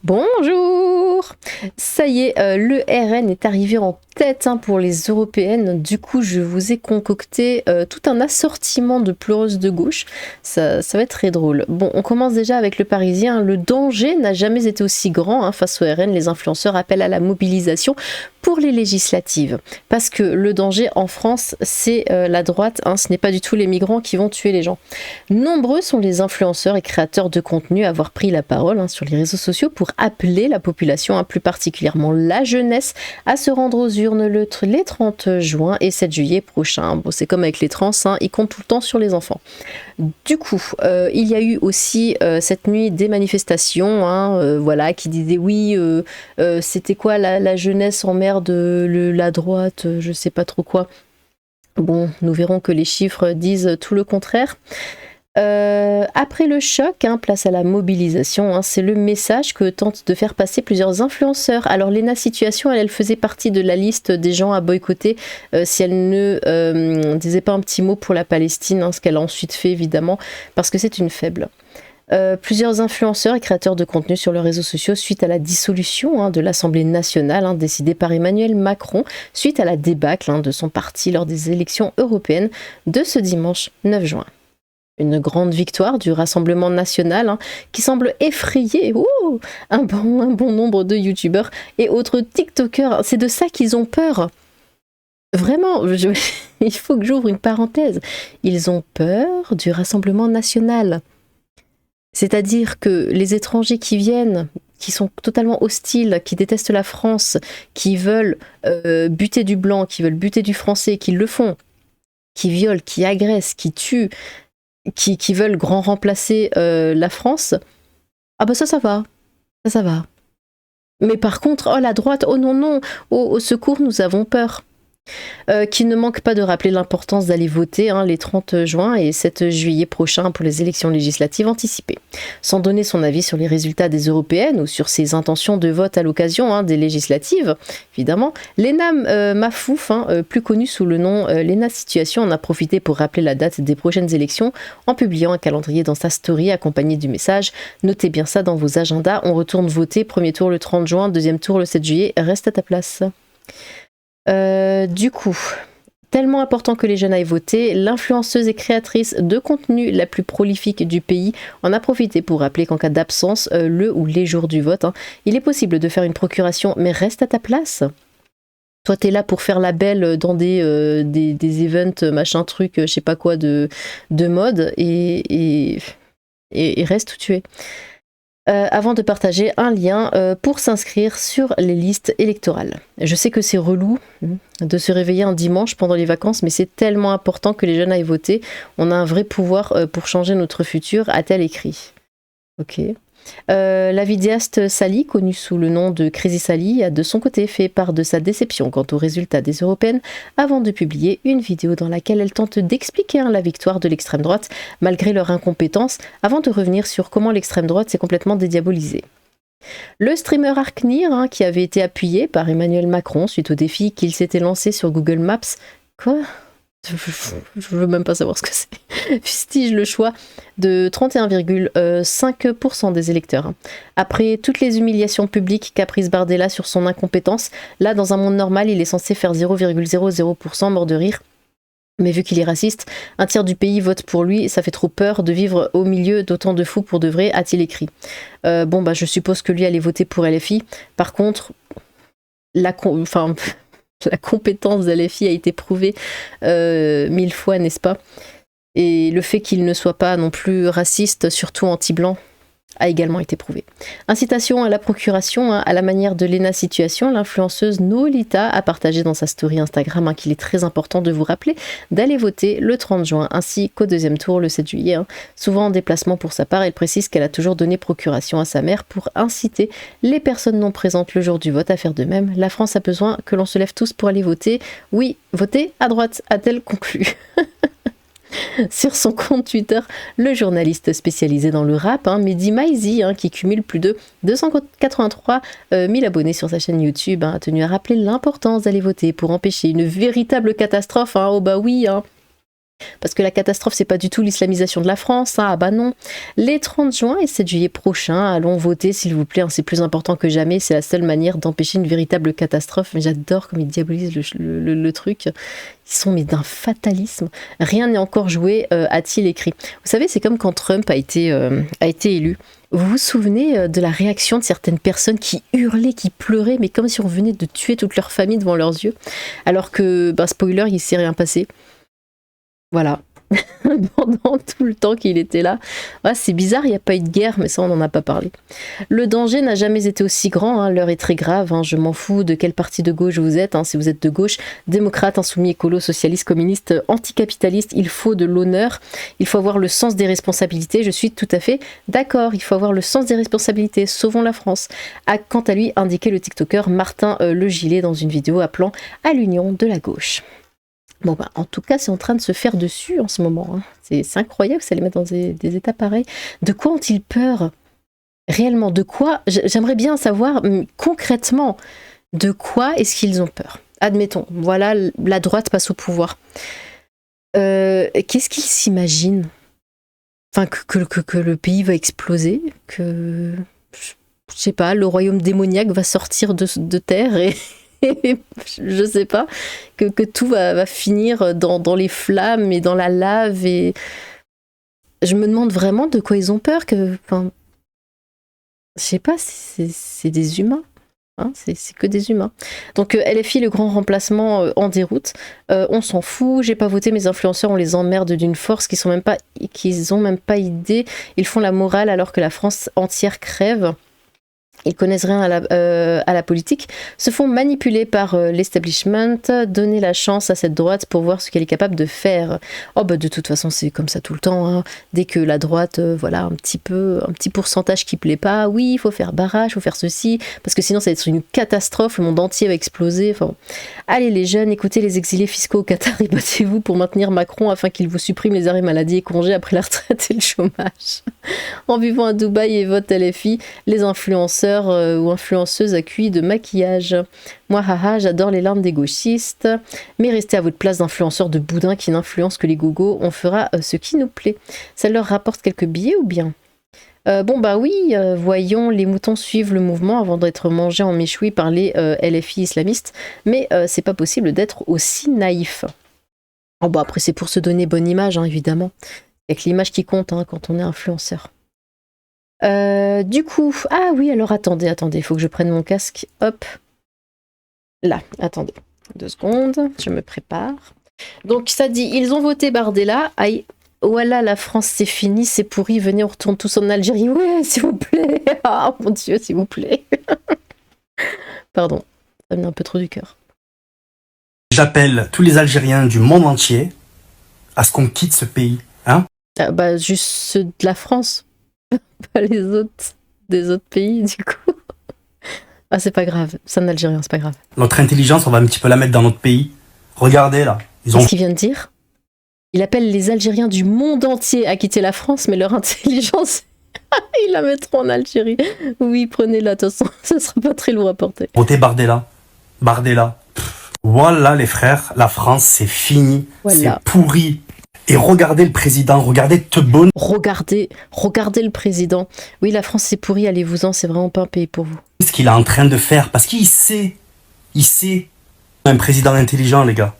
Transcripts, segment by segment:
Bonjour! Ça y est, le RN est arrivé en tête pour les européennes. Du coup, je vous ai concocté tout un assortiment de pleureuses de gauche. Ça va être très drôle. Bon, on commence déjà avec le Parisien. Le danger n'a jamais été aussi grand face au RN. Les influenceurs appellent à la mobilisation pour les législatives. Parce que le danger en France, c'est la droite. Ce n'est pas du tout les migrants qui vont tuer les gens. Nombreux sont les influenceurs et créateurs de contenu à avoir pris la parole sur les réseaux sociaux pour appeler la population, plus particulièrement la jeunesse, à se rendre aux urnes les 30 juin et 7 juillet prochains. Bon, c'est comme avec les trans, ils comptent tout le temps sur les enfants. Du coup, il y a eu aussi cette nuit des manifestations, voilà, qui disaient oui, c'était quoi la jeunesse emmerde la droite, je sais pas trop quoi. Bon, nous verrons que les chiffres disent tout le contraire. Après le choc, place à la mobilisation, c'est le message que tentent de faire passer plusieurs influenceurs. Alors Léna Situation, elle faisait partie de la liste des gens à boycotter si elle ne disait pas un petit mot pour la Palestine, ce qu'elle a ensuite fait évidemment, parce que c'est une faible. Plusieurs influenceurs et créateurs de contenu sur les réseaux sociaux suite à la dissolution de l'Assemblée nationale décidée par Emmanuel Macron suite à la débâcle de son parti lors des élections européennes de ce dimanche 9 juin. Une grande victoire du Rassemblement national qui semble effrayer un bon nombre de youtubeurs et autres tiktokers. C'est de ça qu'ils ont peur. Vraiment, il faut que j'ouvre une parenthèse. Ils ont peur du Rassemblement national. C'est-à-dire que les étrangers qui viennent, qui sont totalement hostiles, qui détestent la France, qui veulent buter du blanc, qui veulent buter du français, qui le font, qui violent, qui agressent, qui tuent, qui veulent grand remplacer la France, ça va. Ça va. Mais par contre, la droite, non, au secours, nous avons peur. Qui ne manque pas de rappeler l'importance d'aller voter les 30 juin et 7 juillet prochains pour les élections législatives anticipées. Sans donner son avis sur les résultats des européennes ou sur ses intentions de vote à l'occasion des législatives, évidemment, Léna Mafouf, plus connue sous le nom Léna Situation, en a profité pour rappeler la date des prochaines élections en publiant un calendrier dans sa story accompagné du message « Notez bien ça dans vos agendas, on retourne voter, premier tour le 30 juin, deuxième tour le 7 juillet, reste à ta place ». Du coup, tellement important que les jeunes aillent voter, l'influenceuse et créatrice de contenu la plus prolifique du pays en a profité pour rappeler qu'en cas d'absence, le ou les jours du vote, il est possible de faire une procuration, mais reste à ta place. Toi, t'es là pour faire la belle dans des events, machin truc, je sais pas quoi, de mode, et reste où tu es. Avant de partager un lien pour s'inscrire sur les listes électorales. Je sais que c'est relou de se réveiller un dimanche pendant les vacances, mais c'est tellement important que les jeunes aillent voter. On a un vrai pouvoir pour changer notre futur, a-t-elle écrit. Ok. La vidéaste Sally, connue sous le nom de Crazy Sally, a de son côté fait part de sa déception quant aux résultats des européennes avant de publier une vidéo dans laquelle elle tente d'expliquer la victoire de l'extrême droite malgré leur incompétence, avant de revenir sur comment l'extrême droite s'est complètement dédiabolisée. Le streamer Arknir, qui avait été appuyé par Emmanuel Macron suite au défi qu'il s'était lancé sur Google Maps. Quoi ? Je veux même pas savoir ce que c'est. Fustige le choix de 31,5% des électeurs. Après toutes les humiliations publiques qu'a prise Bardella sur son incompétence, là dans un monde normal il est censé faire 0,00% mort de rire. Mais vu qu'il est raciste, un tiers du pays vote pour lui, ça fait trop peur de vivre au milieu d'autant de fous pour de vrai, a-t-il écrit. Je suppose que lui allait voter pour LFI. Par contre, la compétence de LFI a été prouvée 1000 fois, n'est-ce pas? Et le fait qu'il ne soit pas non plus raciste, surtout anti-blanc, a également été prouvé. Incitation à la procuration, à la manière de Léna Situation, l'influenceuse Nolita a partagé dans sa story Instagram qu'il est très important de vous rappeler d'aller voter le 30 juin, ainsi qu'au deuxième tour le 7 juillet. Souvent en déplacement pour sa part, elle précise qu'elle a toujours donné procuration à sa mère pour inciter les personnes non présentes le jour du vote à faire de même. La France a besoin que l'on se lève tous pour aller voter. Oui, voter à droite, a-t-elle conclu. Sur son compte Twitter, le journaliste spécialisé dans le rap, Mehdi Maizi, qui cumule plus de 283 000 abonnés sur sa chaîne YouTube, a tenu à rappeler l'importance d'aller voter pour empêcher une véritable catastrophe. Oh bah oui, Parce que la catastrophe, c'est pas du tout l'islamisation de la France, hein. Ah bah non. Les 30 juin et 7 juillet prochains, allons voter s'il vous plaît, hein. C'est plus important que jamais, c'est la seule manière d'empêcher une véritable catastrophe. Mais j'adore comme ils diabolisent le truc. Ils sont mais d'un fatalisme. Rien n'est encore joué, a-t-il écrit. Vous savez, c'est comme quand Trump a été élu. Vous vous souvenez de la réaction de certaines personnes qui hurlaient, qui pleuraient, mais comme si on venait de tuer toute leur famille devant leurs yeux, alors que, bah, spoiler, il s'est rien passé. Voilà. Pendant tout le temps qu'il était là. Ouais, c'est bizarre, il n'y a pas eu de guerre, mais ça, on n'en a pas parlé. Le danger n'a jamais été aussi grand, hein. L'heure est très grave, hein. Je m'en fous de quel parti de gauche vous êtes, hein. Si vous êtes de gauche, démocrate, insoumis, écolo, socialiste, communiste, anticapitaliste, il faut de l'honneur, il faut avoir le sens des responsabilités. Je suis tout à fait d'accord, il faut avoir le sens des responsabilités. Sauvons la France, a quant à lui indiqué le TikToker Martin Le Gilet dans une vidéo appelant à l'union de la gauche. Bon bah en tout cas c'est en train de se faire dessus en ce moment, hein. C'est incroyable que ça les mette dans des états pareils. De quoi ont-ils peur réellement? De quoi? J'aimerais bien savoir concrètement de quoi est-ce qu'ils ont peur. Admettons, voilà, la droite passe au pouvoir. Qu'est-ce qu'ils s'imaginent? Enfin que le pays va exploser, que je sais pas, le royaume démoniaque va sortir de terre et je sais pas, que tout va finir dans les flammes et dans la lave. Et je me demande vraiment de quoi ils ont peur. Enfin, je sais pas, c'est des humains. Hein, c'est que des humains. Donc LFI, le grand remplacement en déroute. On s'en fout, j'ai pas voté, mes influenceurs, on les emmerde d'une force qu'ils ont même pas idée. Ils font la morale alors que la France entière crève. Ils connaissent rien à la politique, se font manipuler par l'establishment, donner la chance à cette droite pour voir ce qu'elle est capable de faire. Oh bah de toute façon c'est comme ça tout le temps, hein. Dès que la droite, voilà, un petit pourcentage qui plaît pas, oui il faut faire barrage, il faut faire ceci, parce que sinon ça va être une catastrophe, le monde entier va exploser. Enfin, allez les jeunes, écoutez les exilés fiscaux au Qatar et battez-vous pour maintenir Macron afin qu'il vous supprime les arrêts maladie et congés après la retraite et le chômage. En vivant à Dubaï et vote LFI, les influenceurs ou influenceuses à QI de maquillage. Moi, haha, j'adore les larmes des gauchistes, mais restez à votre place d'influenceurs de boudin qui n'influencent que les gogos, on fera ce qui nous plaît. Ça leur rapporte quelques billets ou bien? Bon bah oui, voyons, les moutons suivent le mouvement avant d'être mangés en méchoui par les LFI islamistes, mais c'est pas possible d'être aussi naïf. Oh bah après c'est pour se donner bonne image, hein, évidemment. Avec l'image qui compte, hein, quand on est influenceur. Du coup, ah oui, alors attendez, il faut que je prenne mon casque, hop, là, attendez, 2 secondes, je me prépare. Donc ça dit, ils ont voté Bardella, aïe, voilà, la France c'est fini, c'est pourri, venez, on retourne tous en Algérie, ouais, s'il vous plaît, ah mon Dieu, s'il vous plaît. Pardon, ça venait un peu trop du cœur. J'appelle tous les Algériens du monde entier à ce qu'on quitte ce pays, hein? Bah juste ceux de la France. Pas les autres des autres pays du coup. Ah c'est pas grave, c'est un Algérien, c'est pas grave. Notre intelligence, on va un petit peu la mettre dans notre pays. Regardez là, Qu'est-ce qu'il vient de dire? Il appelle les Algériens du monde entier à quitter la France, mais leur intelligence, ils la mettront en Algérie. Oui, prenez-la, de toute façon, ça sera pas très lourd à porter. Votez Bardella. Voilà les frères, la France c'est fini, voilà. C'est pourri. Et regardez le président, regardez Tebboune. Regardez le président. Oui, la France c'est pourri, allez-vous-en, c'est vraiment pas un pays pour vous. Ce qu'il est en train de faire, parce qu'il sait. Un président intelligent, les gars.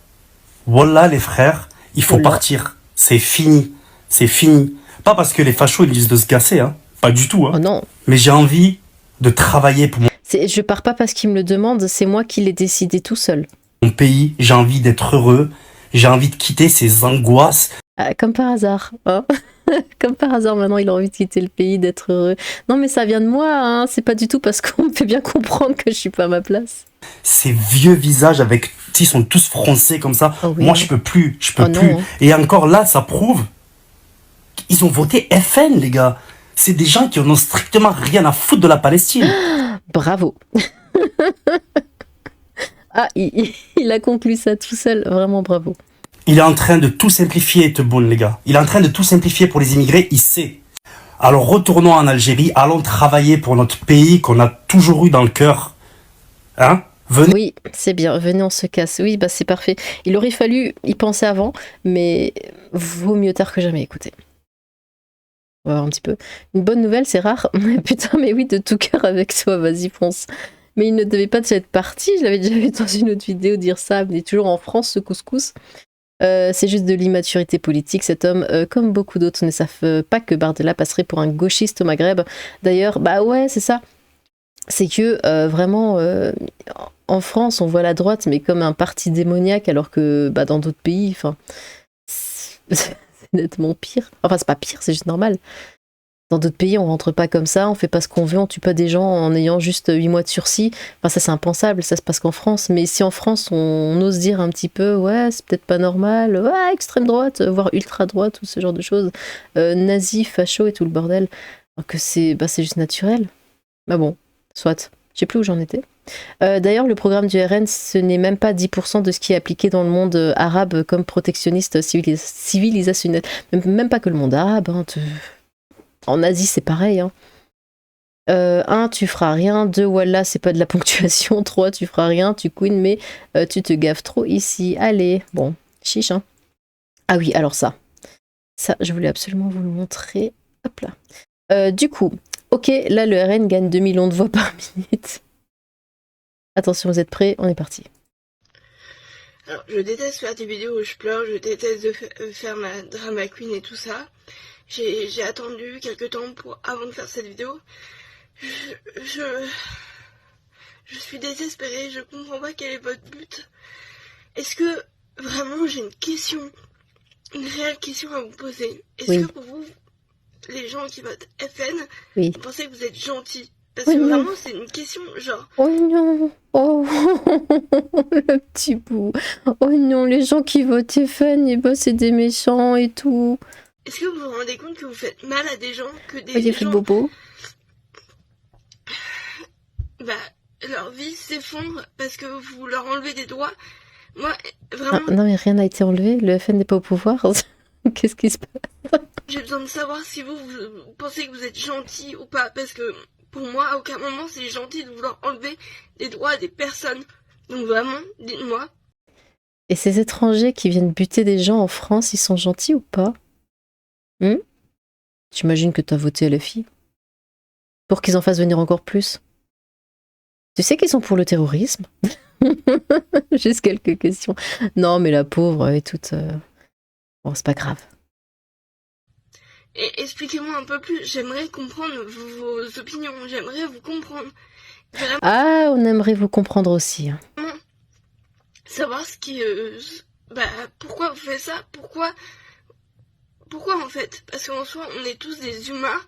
Voilà les frères, il faut partir. C'est fini. Pas parce que les fachos ils disent de se gasser, hein. Pas du tout, hein. Oh non. Mais j'ai envie de travailler pour je pars pas parce qu'ils me le demandent, c'est moi qui l'ai décidé tout seul. Mon pays, j'ai envie d'être heureux. J'ai envie de quitter ces angoisses. Comme par hasard, hein. Comme par hasard, maintenant il a envie de quitter le pays, d'être heureux. Non mais ça vient de moi, hein. C'est pas du tout parce qu'on me fait bien comprendre que je suis pas à ma place. Ces vieux visages avec, ils sont tous froncés comme ça. Oh oui. Moi je peux plus. Non. Et encore là, ça prouve qu'ils ont voté FN, les gars. C'est des gens qui en ont strictement rien à foutre de la Palestine. Bravo. Ah, il a conclu ça tout seul, vraiment bravo. Il est en train de tout simplifier, Tebboune, les gars. Il est en train de tout simplifier pour les immigrés, il sait. Alors retournons en Algérie, allons travailler pour notre pays qu'on a toujours eu dans le cœur. Hein? Venez. Oui, c'est bien, venez, on se casse. Oui, bah c'est parfait. Il aurait fallu y penser avant, mais vaut mieux tard que jamais, écoutez. On va voir un petit peu. Une bonne nouvelle, c'est rare. Putain, mais oui, de tout cœur avec toi, vas-y, fonce. Mais il ne devait pas être parti, je l'avais déjà vu dans une autre vidéo dire ça, mais il est toujours en France, ce couscous. C'est juste de l'immaturité politique, cet homme, comme beaucoup d'autres, ne savent pas que Bardella passerait pour un gauchiste au Maghreb. D'ailleurs, bah ouais, c'est ça. C'est que vraiment, en France, on voit la droite, mais comme un parti démoniaque, alors que bah, dans d'autres pays, c'est nettement pire. Enfin, c'est pas pire, c'est juste normal. Dans d'autres pays, on rentre pas comme ça, on fait pas ce qu'on veut, on tue pas des gens en ayant juste 8 mois de sursis. Enfin, ça c'est impensable, ça se passe qu'en France. Mais si en France, on ose dire un petit peu, ouais, c'est peut-être pas normal, ouais, extrême droite, voire ultra droite, ou ce genre de choses, nazi, facho et tout le bordel, alors que c'est juste naturel. Bah bon, soit. Je sais plus où j'en étais. D'ailleurs, le programme du RN, ce n'est même pas 10% de ce qui est appliqué dans le monde arabe comme protectionniste civilisationnel. Même pas que le monde arabe. Hein, en Asie, c'est pareil. Hein. 1, tu feras rien. 2, voilà, c'est pas de la ponctuation. 3, tu feras rien, tu queen, mais tu te gaves trop ici. Allez, bon, chiche. Hein. Ah oui, alors ça. Ça, je voulais absolument vous le montrer. Hop là. Du coup, ok, là, le RN gagne 2 millions de voix par minute. Attention, vous êtes prêts? On est parti. Alors, je déteste faire des vidéos où je pleure, je déteste faire ma drama queen et tout ça. J'ai attendu quelques temps avant de faire cette vidéo. Je suis désespérée, je comprends pas quel est votre but. Est-ce que, vraiment, j'ai une réelle question à vous poser. Est-ce que pour vous, les gens qui votent FN, vous pensez que vous êtes gentils? Parce que vraiment, c'est une question genre... Oh non. Oh, le petit bout. Oh non, les gens qui votent FN, bah, c'est des méchants et tout. Est-ce que vous vous rendez compte que vous faites mal à des gens, que des gens... bobo. Bah, leur vie s'effondre parce que vous leur enlevez des droits. Moi, vraiment... Ah, non, mais rien n'a été enlevé. Le FN n'est pas au pouvoir. Qu'est-ce qui se passe? J'ai besoin de savoir si vous pensez que vous êtes gentil ou pas, parce que... Pour moi, à aucun moment, c'est gentil de vouloir enlever des droits à des personnes. Donc vraiment, dites-moi. Et ces étrangers qui viennent buter des gens en France, ils sont gentils ou pas? J'imagine que t'as voté LFI. Pour qu'ils en fassent venir encore plus. Tu sais qu'ils sont pour le terrorisme? Juste quelques questions. Non, mais la pauvre est toute... Bon, c'est pas grave. Et expliquez-moi un peu plus, j'aimerais comprendre vos opinions, j'aimerais vous comprendre. Vraiment, ah, on aimerait vous comprendre aussi. Hein. Savoir ce qui... pourquoi vous faites ça? Pourquoi en fait? Parce qu'en soi, on est tous des humains.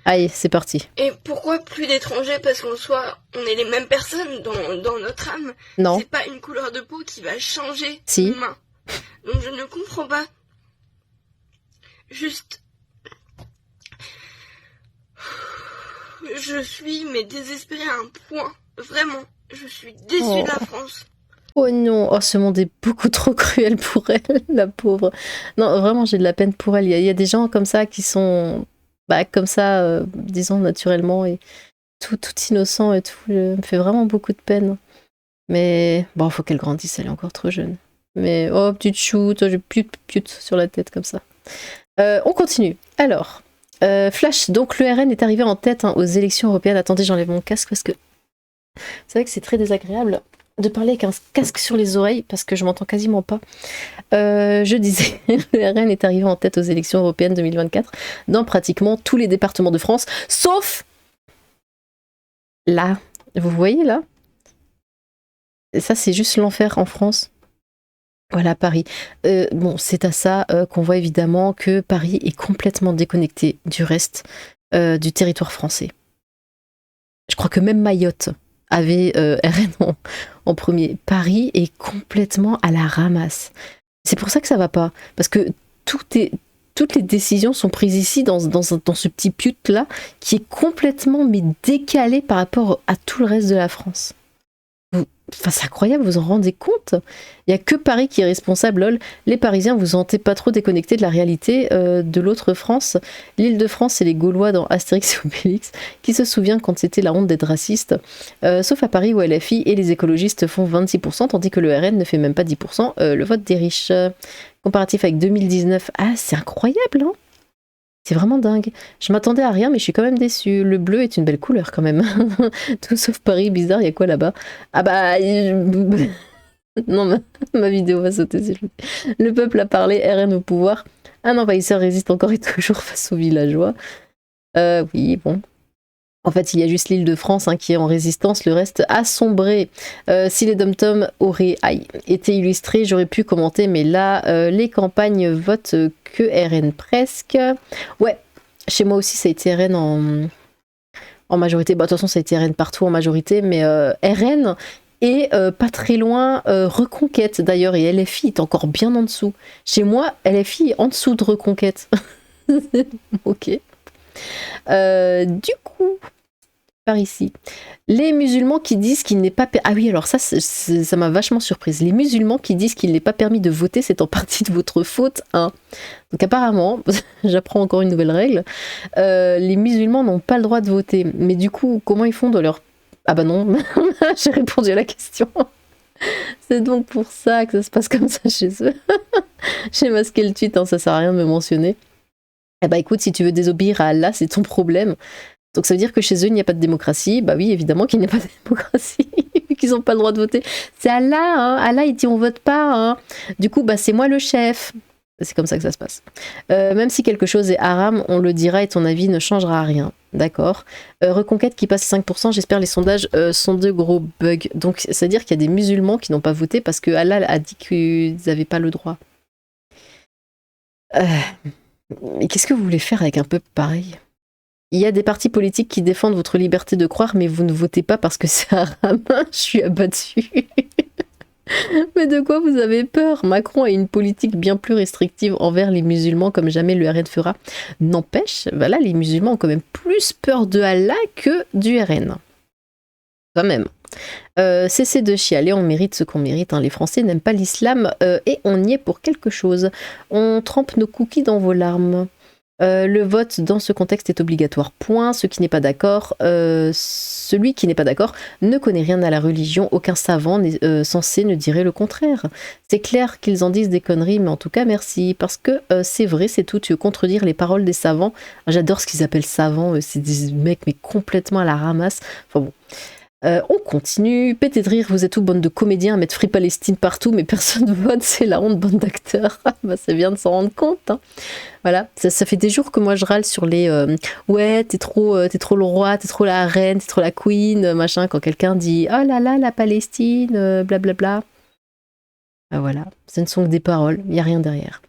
Allez, c'est parti. Et pourquoi plus d'étrangers? Parce qu'en soi, on est les mêmes personnes dans notre âme. Non. C'est pas une couleur de peau qui va changer si. l'humain. Donc je ne comprends pas. Juste... Je suis désespérée à un point. Vraiment, je suis déçue de la France. Oh non, oh, ce monde est beaucoup trop cruel pour elle, la pauvre. Non, vraiment, j'ai de la peine pour elle. Il y a des gens comme ça qui sont comme ça, disons, naturellement, et tout innocent et tout. Me fait vraiment beaucoup de peine. Mais bon, faut qu'elle grandisse, elle est encore trop jeune. Mais oh, petite chou, toi, j'ai piute sur la tête comme ça. On continue. Alors... Flash, donc le RN est arrivé en tête aux élections européennes. Attendez, j'enlève mon casque parce que c'est vrai que c'est très désagréable de parler avec un casque sur les oreilles parce que je m'entends quasiment pas. Je disais, le RN est arrivé en tête aux élections européennes 2024 dans pratiquement tous les départements de France, sauf là. Vous voyez là? Et ça, c'est juste l'enfer en France. Voilà, Paris. Bon, c'est à ça qu'on voit évidemment que Paris est complètement déconnecté du reste du territoire français. Je crois que même Mayotte avait RN en premier. Paris est complètement à la ramasse. C'est pour ça que ça va pas. Parce que toutes les décisions sont prises ici, dans ce petit pute-là, qui est complètement décalé par rapport à tout le reste de la France. Enfin, c'est incroyable, vous en rendez compte? Il n'y a que Paris qui est responsable, lol. Les Parisiens, vous sentez pas trop déconnectés de la réalité de l'autre France. L'Île-de-France, c'est les Gaulois dans Astérix et Obélix, qui se souvient quand c'était la honte d'être raciste. Sauf à Paris où LFI et les écologistes font 26%, tandis que le RN ne fait même pas 10%, le vote des riches. Comparatif avec 2019, ah, c'est incroyable, hein? C'est vraiment dingue. Je m'attendais à rien, mais je suis quand même déçue. Le bleu est une belle couleur quand même. Tout sauf Paris, bizarre, il y a quoi là-bas? Ah bah... non, ma vidéo va sauter, s'il vous plaît. Le peuple a parlé, RN au pouvoir. Un envahisseur résiste encore et toujours face aux villageois. Oui, bon. En fait, il y a juste l'Île-de-France qui est en résistance, le reste a sombré. Si les dom-toms auraient été illustrés, j'aurais pu commenter, mais là, les campagnes votent que RN presque. Ouais, chez moi aussi, ça a été RN en majorité. Bah, de toute façon, ça a été RN partout en majorité, mais RN et pas très loin, Reconquête d'ailleurs, et LFI est encore bien en dessous. Chez moi, LFI est en dessous de Reconquête. Ok. Du coup, par ici, les musulmans qui disent qu'il n'est pas... Ah oui, alors ça m'a vachement surprise. Les musulmans qui disent qu'il n'est pas permis de voter, c'est en partie de votre faute, hein. Donc apparemment, j'apprends encore une nouvelle règle, les musulmans n'ont pas le droit de voter. Mais du coup, comment ils font de leur... Ah bah non, j'ai répondu à la question. C'est donc pour ça que ça se passe comme ça chez eux. J'ai masqué le tweet, hein, ça sert à rien de me mentionner. Eh bah écoute, si tu veux désobéir à Allah, c'est ton problème. Donc ça veut dire que chez eux, il n'y a pas de démocratie. Bah oui, évidemment qu'il n'y a pas de démocratie, qu'ils n'ont pas le droit de voter. C'est Allah, hein. Allah, il dit on vote pas, hein. Du coup, bah c'est moi le chef. C'est comme ça que ça se passe. Même si quelque chose est haram, on le dira et ton avis ne changera rien. D'accord. Reconquête qui passe à 5%, j'espère les sondages sont de gros bugs. Donc c'est-à-dire qu'il y a des musulmans qui n'ont pas voté parce que Allah a dit qu'ils n'avaient pas le droit. Mais qu'est-ce que vous voulez faire avec un peuple pareil? Il y a des partis politiques qui défendent votre liberté de croire, mais vous ne votez pas parce que c'est haram. Je suis abattue. Mais de quoi vous avez peur? Macron a une politique bien plus restrictive envers les musulmans, comme jamais le RN fera. N'empêche, voilà, les musulmans ont quand même plus peur de Allah que du RN. Quand même. Cessez de chialer, on mérite ce qu'on mérite, hein. Les Français n'aiment pas l'islam et on y est pour quelque chose. On trempe nos cookies dans vos larmes. Le vote dans ce contexte est obligatoire. Point. Celui qui n'est pas d'accord ne connaît rien à la religion. Aucun savant censé ne dirait le contraire. C'est clair qu'ils en disent des conneries, mais en tout cas merci. Parce que c'est vrai, c'est tout. Tu veux contredire les paroles des savants. J'adore ce qu'ils appellent savants. C'est des mecs mais complètement à la ramasse. Enfin bon. On continue, pété de rire, vous êtes tout bande de comédiens à mettre Free Palestine partout, mais personne ne vote, c'est la honte, bande d'acteurs. Bah, c'est bien de s'en rendre compte, hein. Voilà, ça fait des jours que moi je râle sur les ouais, t'es trop le roi, t'es trop la reine, t'es trop la queen, machin, quand quelqu'un dit oh là là, la Palestine, blablabla. Bah voilà, ce ne sont que des paroles, il n'y a rien derrière.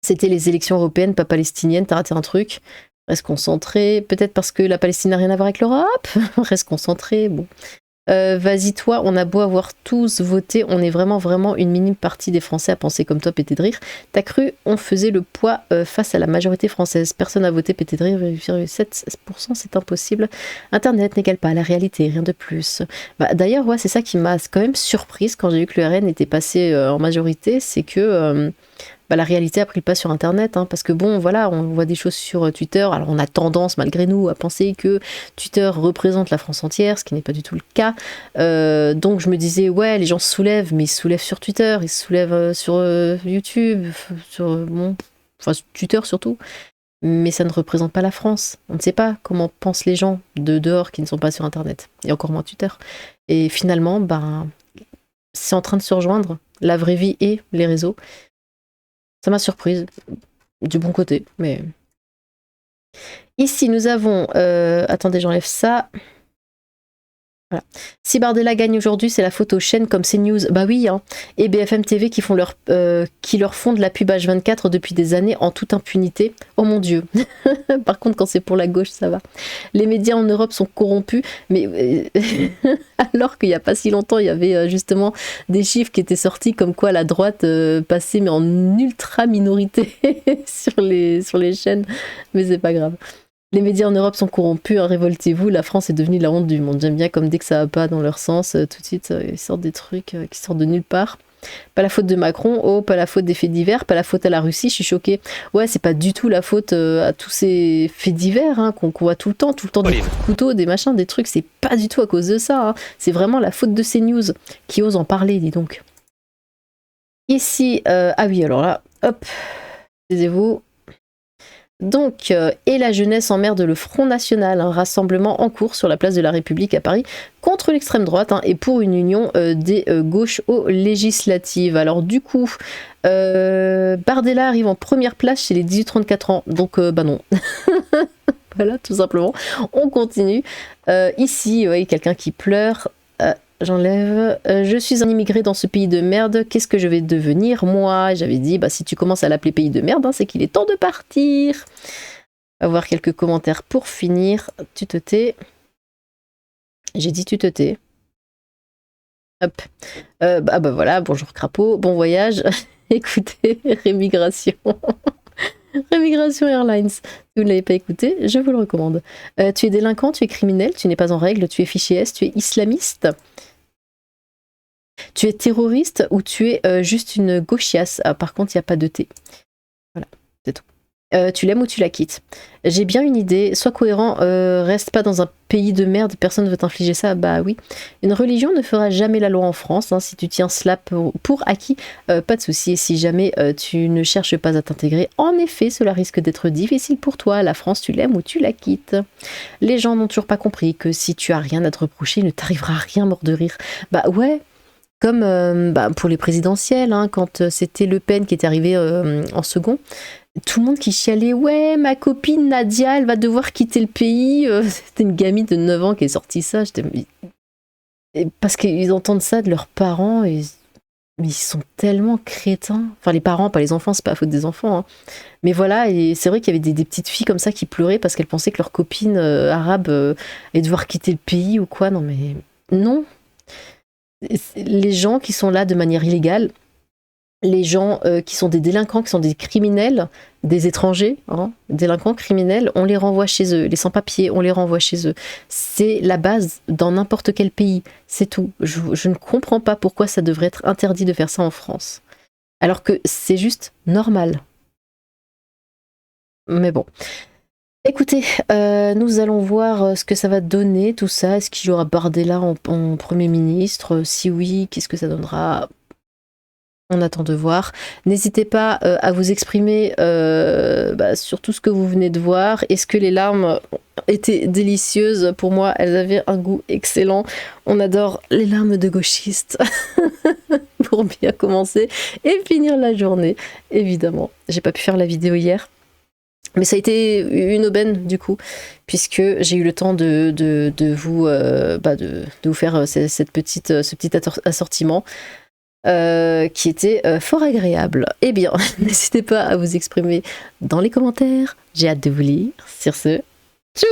C'était les élections européennes, pas palestiniennes, t'as raté un truc. Reste concentré, peut-être parce que la Palestine n'a rien à voir avec l'Europe. Reste concentré, bon. Vas-y toi, on a beau avoir tous voté, on est vraiment une minime partie des Français à penser comme toi, pété de rire. T'as cru on faisait le poids face à la majorité française. Personne n'a voté, pété de rire, 7%, c'est impossible. Internet n'égale pas la réalité, rien de plus. Bah, d'ailleurs, ouais, c'est ça qui m'a quand même surprise quand j'ai vu que le RN était passé en majorité, c'est que... la réalité a pris le pas sur Internet, hein, parce que bon, voilà, on voit des choses sur Twitter, alors on a tendance, malgré nous, à penser que Twitter représente la France entière, ce qui n'est pas du tout le cas. Donc je me disais, ouais, les gens se soulèvent, mais ils se soulèvent sur Twitter, ils se soulèvent sur YouTube, enfin Twitter surtout, mais ça ne représente pas la France. On ne sait pas comment pensent les gens de dehors qui ne sont pas sur Internet, et encore moins Twitter. Et finalement, c'est en train de se rejoindre, la vraie vie et les réseaux. Ça m'a surprise, du bon côté, mais... Ici, nous avons... attendez, j'enlève ça. Voilà. Si Bardella gagne aujourd'hui, c'est la faute aux chaînes comme CNews, bah oui, hein, et BFM TV qui leur font de la pub H24 depuis des années en toute impunité. Oh mon Dieu. Par contre, quand c'est pour la gauche, ça va. Les médias en Europe sont corrompus, mais alors qu'il n'y a pas si longtemps, il y avait justement des chiffres qui étaient sortis comme quoi la droite passait mais en ultra minorité sur les chaînes, mais c'est pas grave. Les médias en Europe sont corrompus, hein, révoltez-vous, la France est devenue la honte du monde. J'aime bien comme dès que ça va pas dans leur sens, tout de suite, ils sortent des trucs qui sortent de nulle part. Pas la faute de Macron, oh, pas la faute des faits divers, pas la faute à la Russie, je suis choquée. Ouais, c'est pas du tout la faute à tous ces faits divers hein, qu'on voit tout le temps des coups de couteau, des machins, des trucs, c'est pas du tout à cause de ça. Hein. C'est vraiment la faute de ces news qui osent en parler, dis donc. Ici, ah oui, alors là, hop, taisez-vous. Donc, et la jeunesse emmerde le Front National, un rassemblement en cours sur la place de la République à Paris contre l'extrême droite hein, et pour une union des gauches aux législatives. Alors du coup, Bardella arrive en première place chez les 18-34 ans, donc bah non. Voilà, tout simplement. On continue. Ici, quelqu'un qui pleure. J'enlève. Je suis un immigré dans ce pays de merde. Qu'est-ce que je vais devenir, moi? J'avais dit, bah, si tu commences à l'appeler pays de merde, hein, c'est qu'il est temps de partir. On va voir quelques commentaires pour finir. Tu te tais. J'ai dit tu te tais. Hop. Bah voilà, bonjour crapaud, bon voyage. Écoutez, Rémigration. Rémigration Airlines. Si vous ne l'avez pas écouté, je vous le recommande. Tu es délinquant, tu es criminel, tu n'es pas en règle, tu es fiché S, tu es islamiste. Tu es terroriste ou tu es juste une gauchiasse. Ah, par contre, il n'y a pas de T. Voilà, c'est tout. Tu l'aimes ou tu la quittes. J'ai bien une idée, sois cohérent, reste pas dans un pays de merde, personne ne veut t'infliger ça, bah oui. Une religion ne fera jamais la loi en France, hein, si tu tiens cela pour acquis, pas de souci. Et si jamais tu ne cherches pas à t'intégrer, en effet, cela risque d'être difficile pour toi. La France, tu l'aimes ou tu la quittes. Les gens n'ont toujours pas compris que si tu as rien à te reprocher, il ne t'arrivera rien mort de rire. Bah ouais. Comme pour les présidentielles, hein, quand c'était Le Pen qui était arrivé en second, tout le monde qui chialait « Ouais, ma copine Nadia, elle va devoir quitter le pays. » C'était une gamine de 9 ans qui est sortie ça. Parce qu'ils entendent ça de leurs parents, mais ils sont tellement crétins. Enfin, les parents, pas les enfants, c'est pas la faute des enfants. Hein. Mais voilà, et c'est vrai qu'il y avait des petites filles comme ça qui pleuraient parce qu'elles pensaient que leur copine arabe allait devoir quitter le pays ou quoi. Non, mais non. Les gens qui sont là de manière illégale, les gens qui sont des délinquants, qui sont des criminels, des étrangers, hein, délinquants, criminels, on les renvoie chez eux. Les sans-papiers, on les renvoie chez eux. C'est la base dans n'importe quel pays, c'est tout. Je ne comprends pas pourquoi ça devrait être interdit de faire ça en France. Alors que c'est juste normal. Mais bon. Écoutez, nous allons voir ce que ça va donner, tout ça. Est-ce qu'il y aura Bardella en Premier ministre? Si oui, qu'est-ce que ça donnera? On attend de voir. N'hésitez pas à vous exprimer sur tout ce que vous venez de voir. Est-ce que les larmes étaient délicieuses? Pour moi, elles avaient un goût excellent. On adore les larmes de gauchistes pour bien commencer et finir la journée, évidemment. J'ai pas pu faire la vidéo hier. Mais ça a été une aubaine du coup, puisque j'ai eu le temps de vous faire ce petit assortiment qui était fort agréable. Eh bien, n'hésitez pas à vous exprimer dans les commentaires. J'ai hâte de vous lire. Sur ce, tchou!